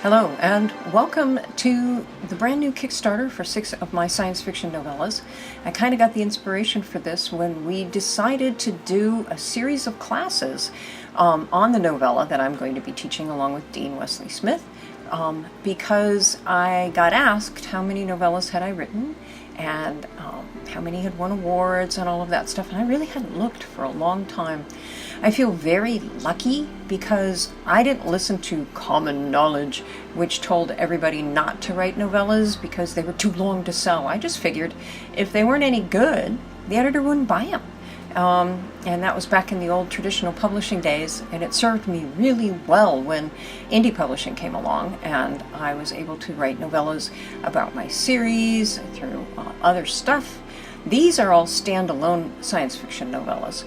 Hello, and welcome to the brand new Kickstarter for 6 of my science fiction novellas. I kind of got the inspiration for this when we decided to do a series of classes on the novella that I'm going to be teaching along with Dean Wesley Smith, because I got asked how many novellas had I written and how many had won awards and all of that stuff, and I really hadn't looked for a long time. I feel very lucky because I didn't listen to common knowledge, which told everybody not to write novellas because they were too long to sell. I just figured if they weren't any good, the editor wouldn't buy them. And that was back in the old traditional publishing days, and it served me really well when indie publishing came along and I was able to write novellas about my series through other stuff. These are all standalone science fiction novellas.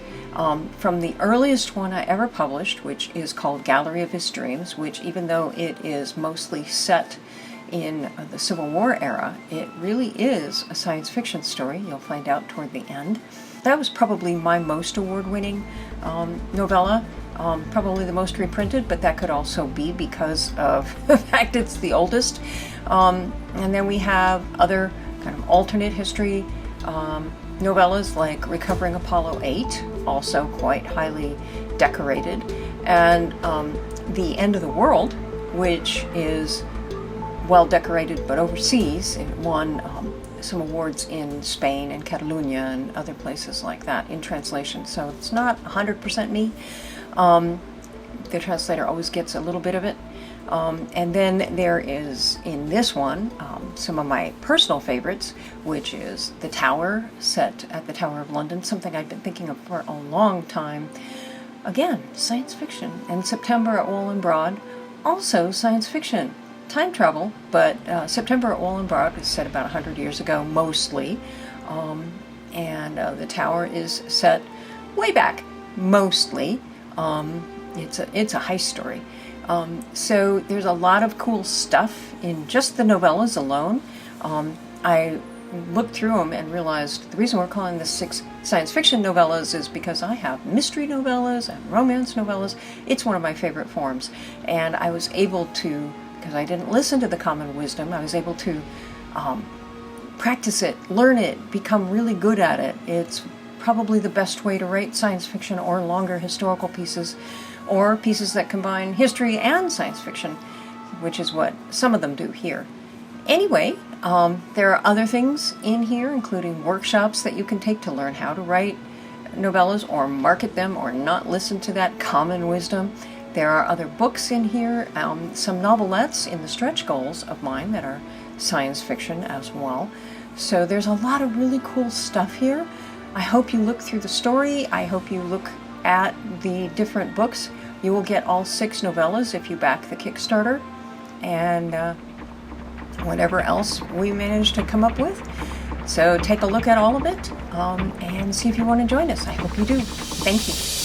From the earliest one I ever published, which is called Gallery of His Dreams, which even though it is mostly set in the Civil War era, it really is a science fiction story. You'll find out toward the end. That was probably my most award-winning novella, probably the most reprinted, but that could also be because of the fact it's the oldest. And then we have other kind of alternate history novellas like Recovering Apollo 8, also quite highly decorated, and The End of the World, which is well decorated but overseas. It won some awards in Spain and Catalonia and other places like that in translation, so it's not 100% me. The translator always gets a little bit of it. And then there is, in this one, some of my personal favorites, which is The Tower, set at the Tower of London, something I've been thinking of for a long time. Again, science fiction. And September at Wall and Broad, also science fiction. Time travel, but September at Wall and Broad was set about 100 years ago, mostly. And The Tower is set way back, mostly. It's a heist story. So there's a lot of cool stuff in just the novellas alone. I looked through them and realized the reason we're calling this 6 science fiction novellas is because I have mystery novellas and romance novellas. It's one of my favorite forms, and I was able to, because I didn't listen to the common wisdom, I was able to practice it, learn it, become really good at it. It's probably the best way to write science fiction or longer historical pieces, or pieces that combine history and science fiction, which is what some of them do here. Anyway, there are other things in here, including workshops that you can take to learn how to write novellas or market them or not listen to that common wisdom. There are other books in here, some novelettes in the stretch goals of mine that are science fiction as well. So there's a lot of really cool stuff here. I hope you look through the story. I hope you look at the different books. You will get all 6 novellas if you back the Kickstarter, and whatever else we manage to come up with. So take a look at all of it and see if you want to join us. I hope you do. Thank you.